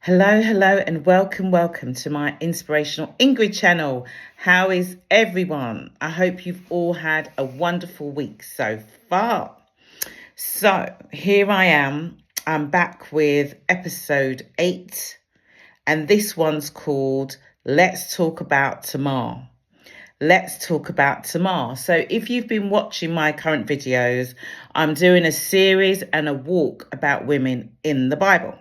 Hello, and welcome to my Inspirational Ingrid channel. How is everyone? I hope you've all had a wonderful week so far. So here I am. I'm back with episode 8, and this one's called Let's Talk About Tamar. Let's talk about Tamar. So if you've been watching my current videos, I'm doing a series and a walk about women in the Bible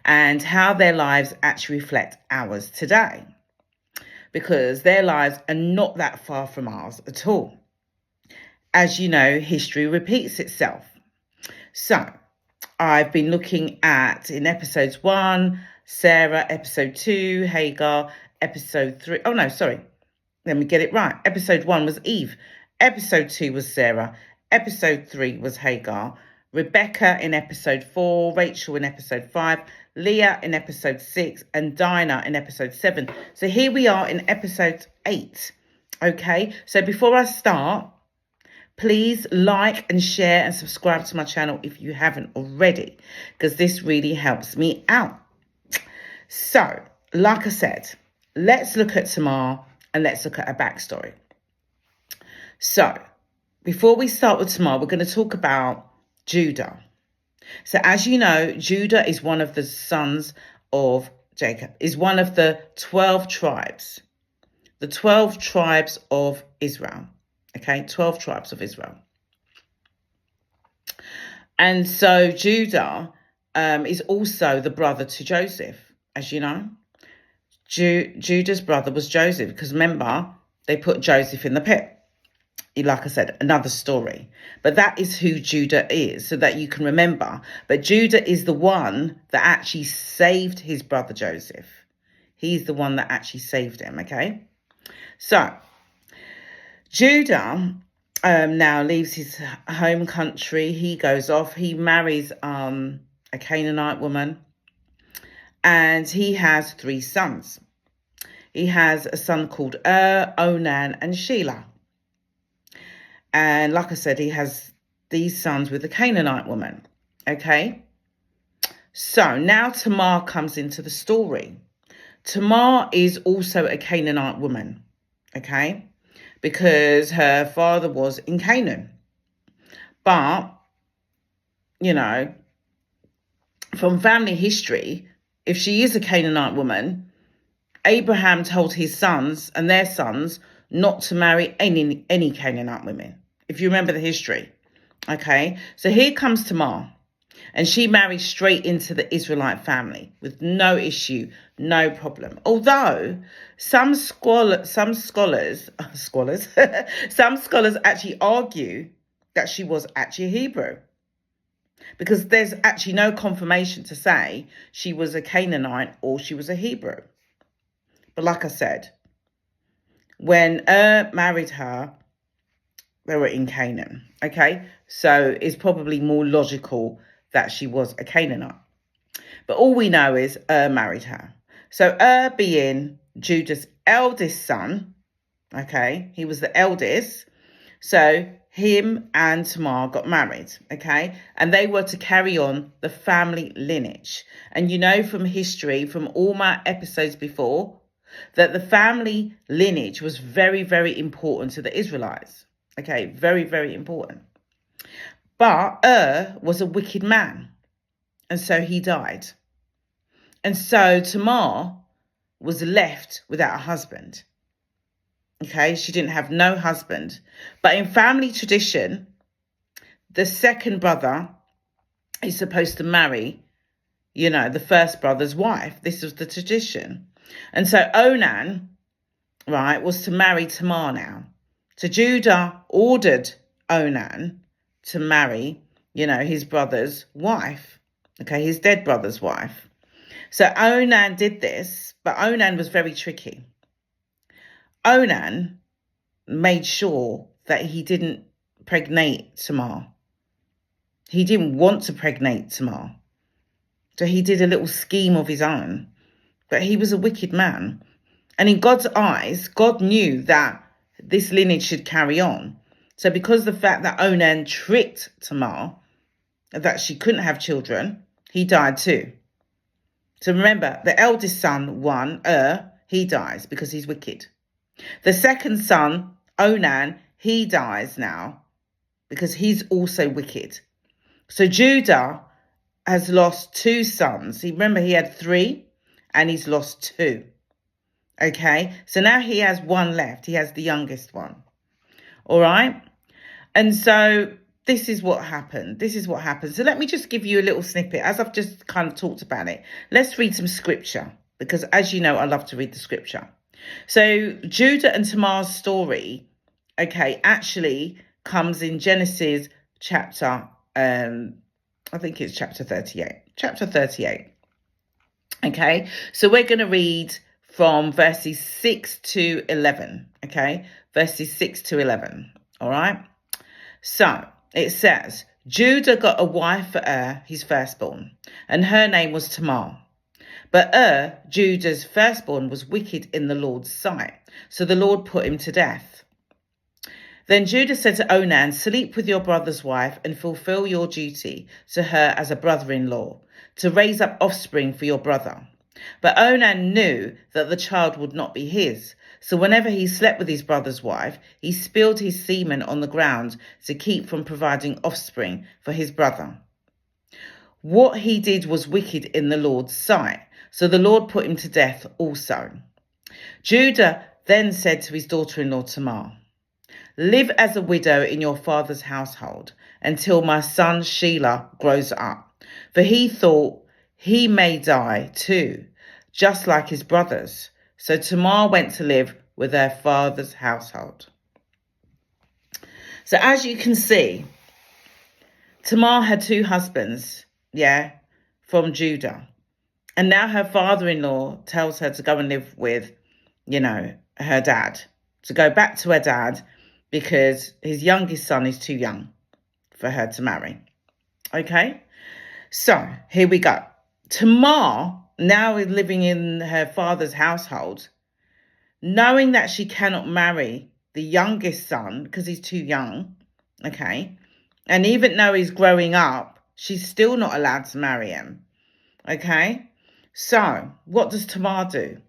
and how their lives actually reflect ours today, because their lives are not that far from ours at all. As you know, history repeats itself. So I've been looking at, in episodes 1, Sarah, episode 2, Hagar, episode 3. Oh, no, sorry. Let me get it right. Episode 1 was Eve. Episode 2 was Sarah. Episode 3 was Hagar. Rebecca in episode 4, Rachel in episode 5, Leah in episode 6, and Dinah in episode 7. So here we are in episode 8. Okay, so before I start, please like and share and subscribe to my channel if you haven't already, because this really helps me out. So, like I said, let's look at Tamar and let's look at her backstory. So, before we start with Tamar, we're going to talk about Judah. So as you know, Judah is one of the sons of Jacob, is one of the 12 tribes, the 12 tribes of Israel. Okay, 12 tribes of Israel. And so Judah is also the brother to Joseph, as you know. Judah's brother was Joseph, because remember, they put Joseph in the pit. Like I said, another story. But that is who Judah is, so that you can remember. But Judah is the one that actually saved his brother Joseph. He's the one that actually saved him, okay? So, Judah now leaves his home country. He goes off. He marries a Canaanite woman. And he has 3 sons. He has a son called Onan, and Shelah. And like I said, he has these sons with a Canaanite woman. Okay. So now Tamar comes into the story. Tamar is also a Canaanite woman. Okay. Because her father was in Canaan. But, you know, from family history, if she is a Canaanite woman, Abraham told his sons and their sons not to marry any Canaanite women, if you remember the history. Okay, so here comes Tamar, and she married straight into the Israelite family with no issue, no problem. Although some scholars actually argue that she was actually a Hebrew, because there's actually no confirmation to say she was a Canaanite or she was a Hebrew. But like I said, when married her, they were in Canaan, okay? So it's probably more logical that she was a Canaanite. But all we know is married her. So being Judah's eldest son, okay? He was the eldest. So him and Tamar got married, okay? And they were to carry on the family lineage. And you know from history, from all my episodes before, that the family lineage was very, very important to the Israelites. Okay, very, very important. But was a wicked man, and so he died. And so Tamar was left without a husband. Okay, she didn't have no husband. But in family tradition, the second brother is supposed to marry, you know, the first brother's wife. This was the tradition. And so Onan, right, was to marry Tamar now. So Judah ordered Onan to marry, you know, his brother's wife. Okay, his dead brother's wife. So Onan did this, but Onan was very tricky. Onan made sure that he didn't pregnate Tamar. He didn't want to pregnate Tamar. So he did a little scheme of his own. But he was a wicked man. And in God's eyes, God knew that this lineage should carry on. So because the fact that Onan tricked Tamar, that she couldn't have children, he died too. So remember, the eldest son, he dies because he's wicked. The second son, Onan, he dies now because he's also wicked. So Judah has lost 2 sons. Remember, he had 3 and he's lost 2. Okay, so now he has 1 left. He has the youngest one. All right. And so this is what happened. So let me just give you a little snippet as I've just kind of talked about it. Let's read some scripture because, as you know, I love to read the scripture. So Judah and Tamar's story, okay, actually comes in Genesis chapter, I think it's chapter 38. Chapter 38. Okay, so we're going to read from verses 6 to 11. Okay, verses 6 to 11. All right. So it says, Judah got a wife for his firstborn, and her name was Tamar. But Judah's firstborn, was wicked in the Lord's sight, so the Lord put him to death. Then Judah said to Onan, sleep with your brother's wife and fulfill your duty to her as a brother-in-law, to raise up offspring for your brother. But Onan knew that the child would not be his. So whenever he slept with his brother's wife, he spilled his semen on the ground to keep from providing offspring for his brother. What he did was wicked in the Lord's sight, so the Lord put him to death also. Judah then said to his daughter-in-law Tamar, live as a widow in your father's household until my son Shelah grows up, for he thought he may die too, just like his brothers. So Tamar went to live with her father's household. So as you can see, Tamar had 2 husbands, from Judah. And now her father-in-law tells her to go and live with, her dad, to go back to her dad because his youngest son is too young for her to marry. Okay, so here we go. Tamar now is living in her father's household, knowing that she cannot marry the youngest son because he's too young, okay? And even though he's growing up, she's still not allowed to marry him, okay? So what does Tamar do?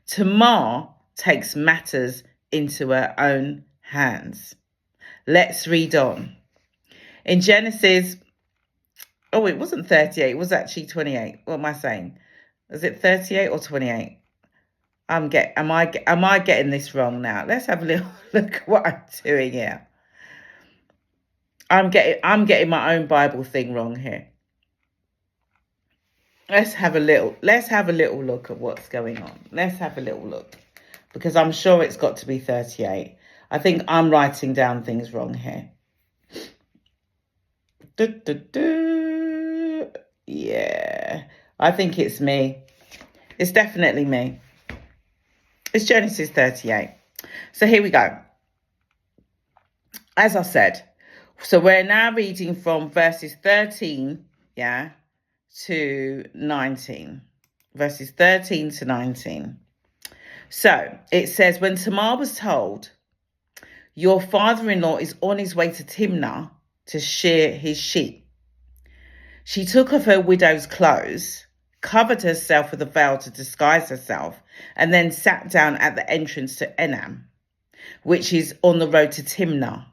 Tamar takes matters into her own hands. Let's read on. In Genesis, it wasn't 38, it was actually 28. What am I saying? Is it 38 or 28? Am I getting this wrong now? Let's have a little look at what I'm doing here. I'm getting my own Bible thing wrong here. Let's have a little look at what's going on. Let's have a little look. Because I'm sure it's got to be 38. I think I'm writing down things wrong here. Yeah, I think it's me. It's definitely me. It's Genesis 38. So here we go. As I said, so we're now reading from verses 13, to 19. Verses 13 to 19. So it says, when Tamar was told, your father-in-law is on his way to Timnah to shear his sheep, she took off her widow's clothes, covered herself with a veil to disguise herself, and then sat down at the entrance to Enam, which is on the road to Timnah.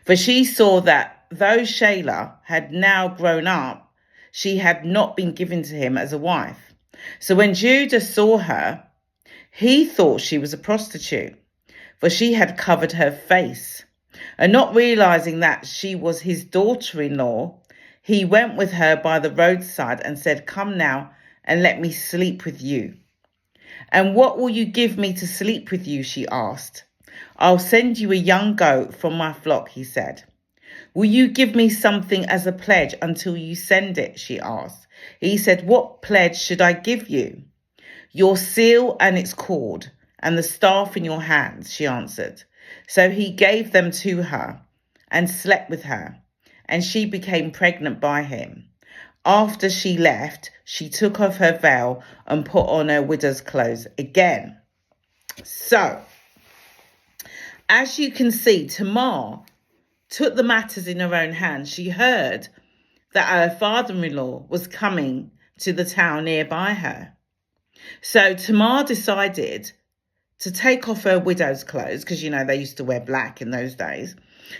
For she saw that though Shelah had now grown up, she had not been given to him as a wife. So when Judah saw her, he thought she was a prostitute, for she had covered her face. And not realizing that she was his daughter-in-law, he went with her by the roadside and said, come now and let me sleep with you. And what will you give me to sleep with you? She asked. I'll send you a young goat from my flock, he said. Will you give me something as a pledge until you send it? She asked. He said, what pledge should I give you? Your seal and its cord and the staff in your hands, she answered. So he gave them to her and slept with her, and she became pregnant by him. After she left, she took off her veil and put on her widow's clothes again. So, as you can see, Tamar took the matters in her own hands. She heard that her father-in-law was coming to the town nearby her. So Tamar decided to take off her widow's clothes, because, they used to wear black in those days.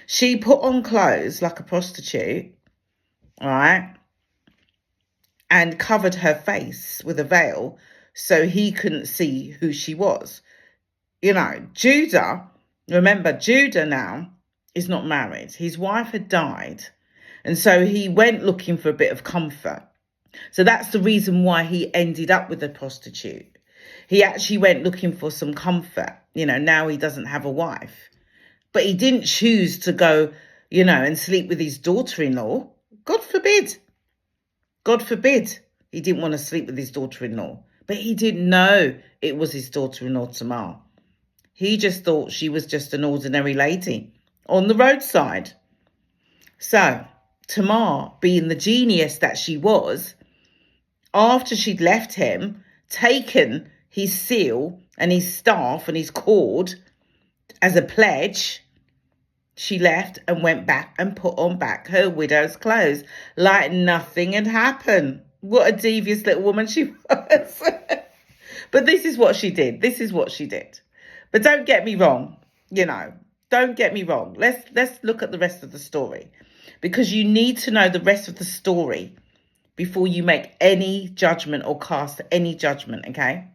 She put on clothes like a prostitute, all right, and covered her face with a veil so he couldn't see who she was. Judah, remember, Judah now is not married. His wife had died. And so he went looking for a bit of comfort. So that's the reason why he ended up with a prostitute. He actually went looking for some comfort. Now he doesn't have a wife. But he didn't choose to go, and sleep with his daughter-in-law. God forbid. God forbid he didn't want to sleep with his daughter-in-law. But he didn't know it was his daughter-in-law, Tamar. He just thought she was just an ordinary lady on the roadside. So Tamar, being the genius that she was, after she'd left him, taken his seal and his staff and his cord as a pledge, she left and went back and put on back her widow's clothes like nothing had happened. What a devious little woman she was. But this is what she did. This is what she did. But don't get me wrong, don't get me wrong. Let's look at the rest of the story, because you need to know the rest of the story before you make any judgment or cast any judgment, okay?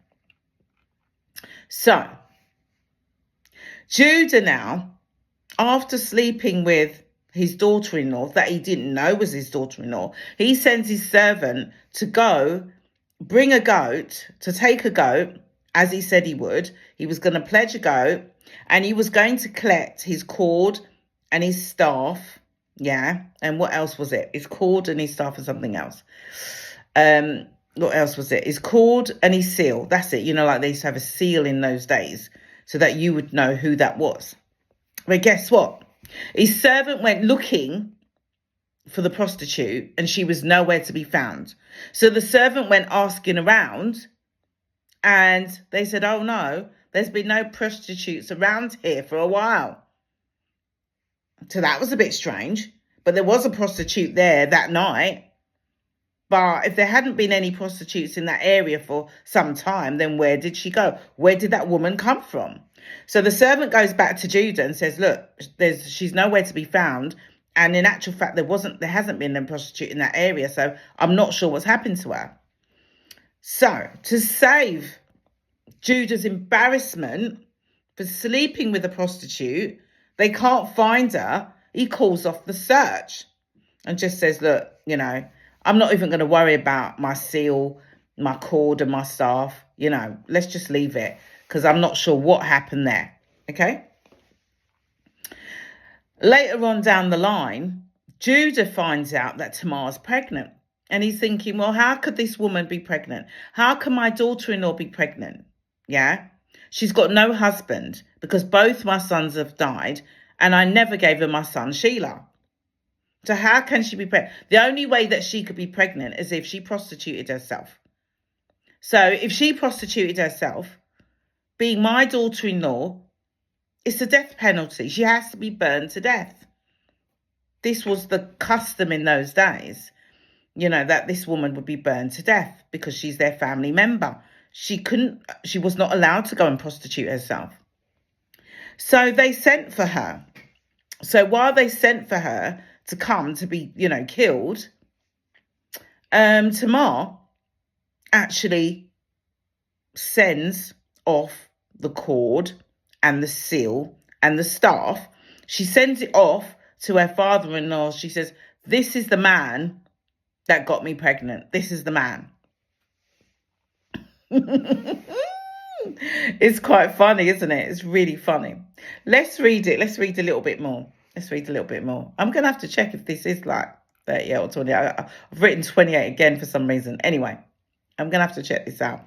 So, Judah now, after sleeping with his daughter-in-law that he didn't know was his daughter-in-law, he sends his servant to go bring a goat, to take a goat, as he said he would. He was going to pledge a goat, and he was going to collect his cord and his staff. Yeah. And what else was it? His cord and his staff and something else. What else was it? His cord and his seal. That's it. Like they used to have a seal in those days so that you would know who that was. But guess what? His servant went looking for the prostitute and she was nowhere to be found. So the servant went asking around and they said, oh no, there's been no prostitutes around here for a while. So that was a bit strange, but there was a prostitute there that night. But if there hadn't been any prostitutes in that area for some time, then where did she go? Where did that woman come from? So the servant goes back to Judah and says, look, she's nowhere to be found. And in actual fact, there hasn't been a prostitute in that area. So I'm not sure what's happened to her. So to save Judah's embarrassment for sleeping with a prostitute, they can't find her. He calls off the search and just says, look, I'm not even going to worry about my seal, my cord and my staff. Let's just leave it because I'm not sure what happened there. Okay. Later on down the line, Judah finds out that Tamar's pregnant. And he's thinking, well, how could this woman be pregnant? How can my daughter-in-law be pregnant? Yeah. She's got no husband because both my sons have died and I never gave her my son, Sheila. So how can she be pregnant? The only way that she could be pregnant is if she prostituted herself. So if she prostituted herself, being my daughter-in-law, it's a death penalty. She has to be burned to death. This was the custom in those days, that this woman would be burned to death because she's their family member. She was not allowed to go and prostitute herself. So they sent for her. So while they sent for her to come to be, killed, Tamar actually sends off the cord and the seal and the staff. She sends it off to her father-in-law. She says, this is the man that got me pregnant. This is the man. It's quite funny, isn't it? It's really funny. Let's read it. Let's read a little bit more. I'm going to have to check if this is like 38 or 28. I've written 28 again for some reason. Anyway, I'm going to have to check this out.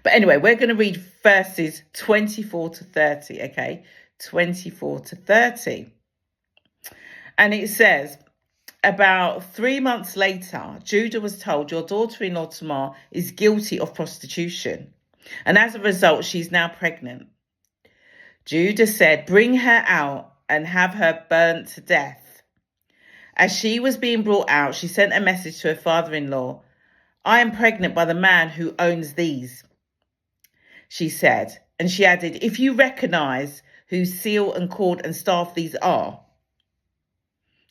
But anyway, we're going to read verses 24 to 30, okay? 24 to 30. And it says, about 3 months later, Judah was told, your daughter-in-law Tamar is guilty of prostitution. And as a result, she's now pregnant. Judah said, bring her out and have her burnt to death. As she was being brought out, she sent a message to her father-in-law. I am pregnant by the man who owns these, she said. And she added, if you recognize whose seal and cord and staff these are.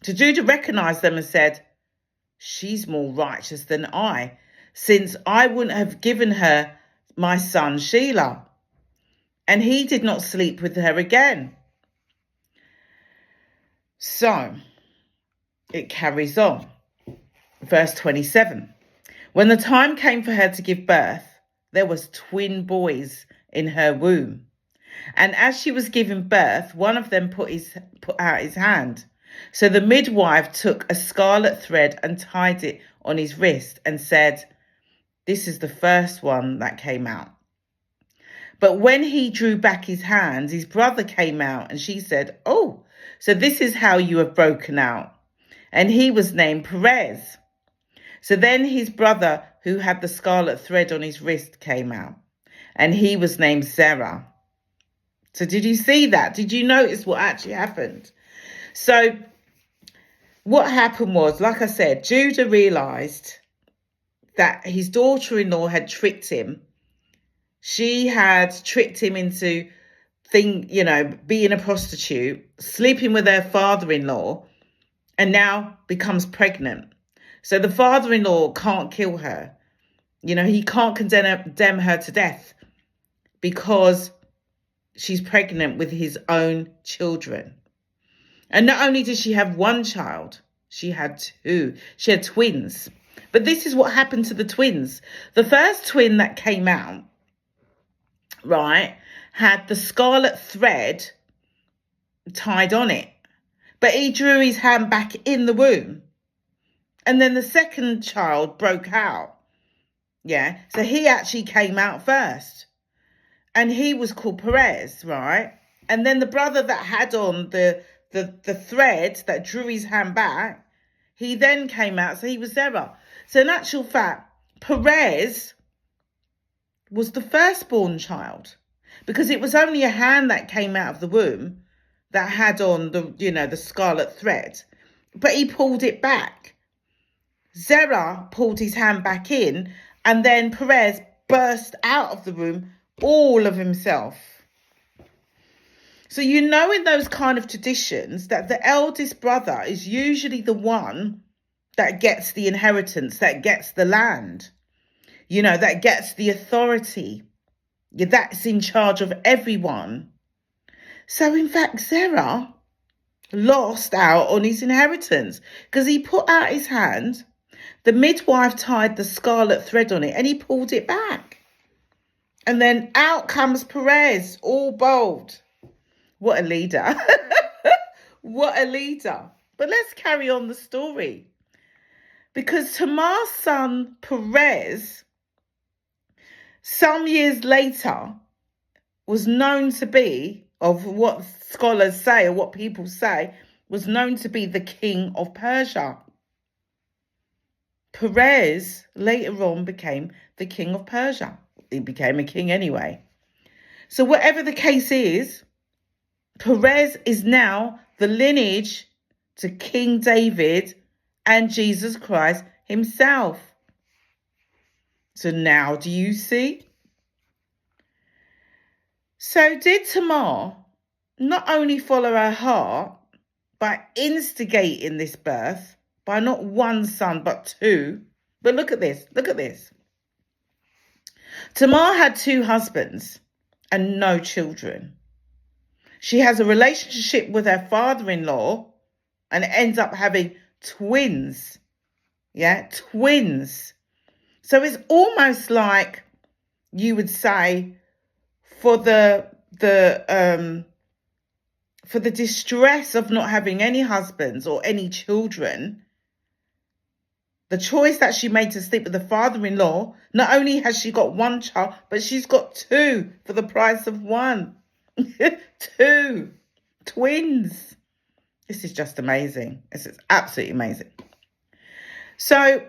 So Judah recognized them and said, she's more righteous than I, since I wouldn't have given her my son Shelah. And he did not sleep with her again. So it carries on. Verse 27. When the time came for her to give birth, there was twin boys in her womb. And as she was giving birth, one of them put out his hand. So the midwife took a scarlet thread and tied it on his wrist and said, this is the first one that came out. But when he drew back his hands, his brother came out, and she said, oh, so this is how you have broken out. And he was named Perez. So then his brother, who had the scarlet thread on his wrist, came out, and he was named Zerah. So did you see that? Did you notice what actually happened? So what happened was, like I said, Judah realized that his daughter-in-law had tricked him. She had tricked him into being a prostitute, sleeping with her father-in-law, and now becomes pregnant. So the father-in-law can't kill her. He can't condemn her to death because she's pregnant with his own children. And not only did she have one child, she had two. She had twins. But this is what happened to the twins. The first twin that came out, right, had the scarlet thread tied on it. But he drew his hand back in the womb. And then the second child broke out. Yeah, so he actually came out first. And he was called Perez, right? And then the brother that had on the thread that drew his hand back, he then came out, so he was Zerah. So in actual fact, Perez was the firstborn child, because it was only a hand that came out of the womb that had on the scarlet thread, but he pulled it back. Zerah pulled his hand back in, and then Perez burst out of the womb, all of himself. So in those kind of traditions that the eldest brother is usually the one that gets the inheritance, that gets the land, that gets the authority, that's in charge of everyone. So in fact, Zerah lost out on his inheritance because he put out his hand, the midwife tied the scarlet thread on it, and he pulled it back. And then out comes Perez, all bold. What a leader. What a leader. But let's carry on the story. Because Tamar's son Perez, some years later, was known to be, of what scholars say or what people say, was known to be the king of Persia. Perez later on became the king of Persia. He became a king anyway. So whatever the case is, Perez is now the lineage to King David and Jesus Christ himself. So now do you see? So did Tamar not only follow her heart by instigating this birth by not one son but two, but look at this, Tamar had two husbands and no children. She has a relationship with her father-in-law and ends up having twins. Yeah, twins. So it's almost like you would say for the distress of not having any husbands or any children, the choice that she made to sleep with the father-in-law, not only has she got one child, but she's got two for the price of one. Two twins. This is just amazing. This is absolutely amazing. So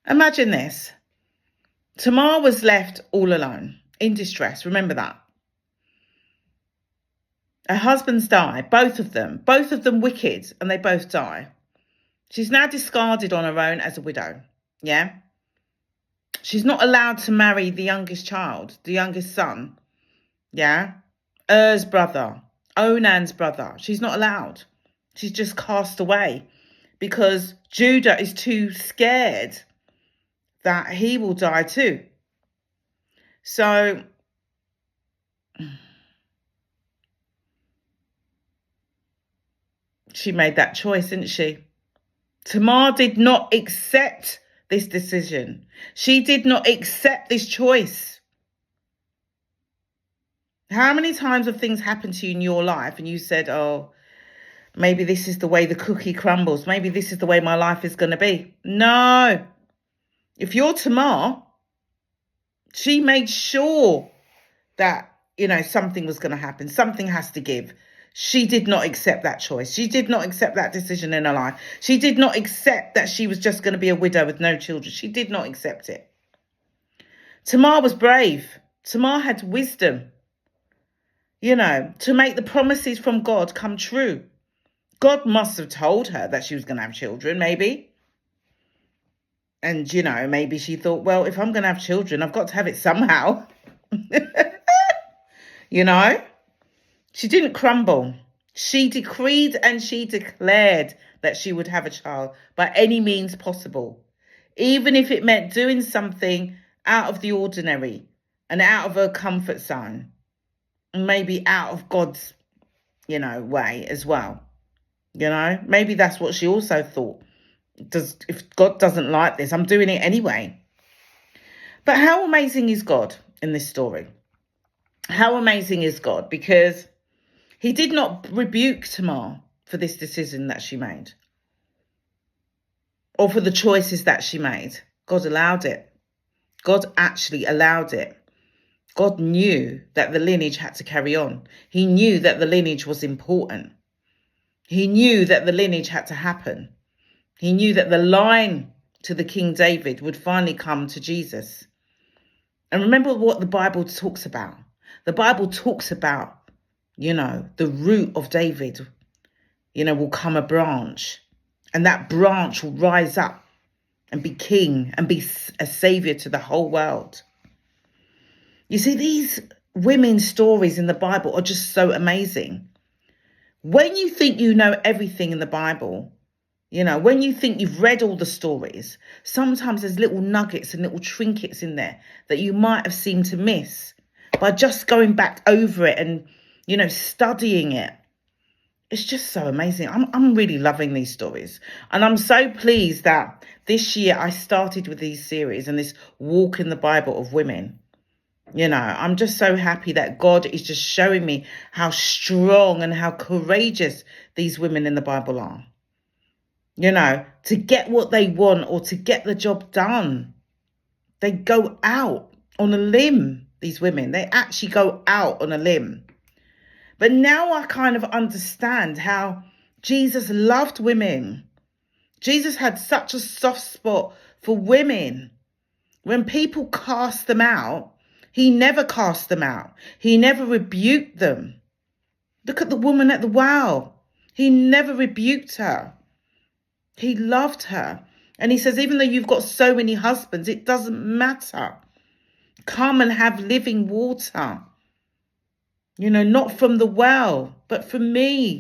imagine this. Tamar was left all alone in distress. Remember that. Her husbands die, both of them wicked, and they both die. She's now discarded on her own as a widow. Yeah. She's not allowed to marry the youngest child, the youngest son. Yeah. Er's brother, Onan's brother. She's not allowed. She's just cast away because Judah is too scared that he will die too. So she made that choice, didn't she? Tamar did not accept this decision. She did not accept this choice. How many times have things happened to you in your life and you said, oh, maybe this is the way the cookie crumbles. Maybe this is the way my life is going to be. No. If you're Tamar, she made sure that, something was going to happen. Something has to give. She did not accept that choice. She did not accept that decision in her life. She did not accept that she was just going to be a widow with no children. She did not accept it. Tamar was brave. Tamar had wisdom, to make the promises from God come true. God must have told her that she was going to have children, maybe. And, maybe she thought, well, if I'm going to have children, I've got to have it somehow. She didn't crumble. She decreed and she declared that she would have a child by any means possible, even if it meant doing something out of the ordinary and out of her comfort zone, and maybe out of God's, way as well. Maybe that's what she also thought. If God doesn't like this, I'm doing it anyway. But how amazing is God in this story? How amazing is God? Because he did not rebuke Tamar for this decision that she made or for the choices that she made. God allowed it. God actually allowed it. God knew that the lineage had to carry on. He knew that the lineage was important. He knew that the lineage had to happen. He knew that the line to the King David would finally come to Jesus. And remember what the Bible talks about. The Bible talks about, the root of David, will come a branch. And that branch will rise up and be king and be a savior to the whole world. You see, these women's stories in the Bible are just so amazing. When you think you know everything in the Bible, when you think you've read all the stories, sometimes there's little nuggets and little trinkets in there that you might have seemed to miss by just going back over it and, studying it. It's just so amazing. I'm really loving these stories. And I'm so pleased that this year I started with these series and this walk in the Bible of women. I'm just so happy that God is just showing me how strong and how courageous these women in the Bible are. To get what they want or to get the job done. They go out on a limb, these women. They actually go out on a limb. But now I kind of understand how Jesus loved women. Jesus had such a soft spot for women. When people cast them out, he never cast them out. He never rebuked them. Look at the woman at the well. He never rebuked her. He loved her. And he says, even though you've got so many husbands, it doesn't matter. Come and have living water. Not from the well, but from me.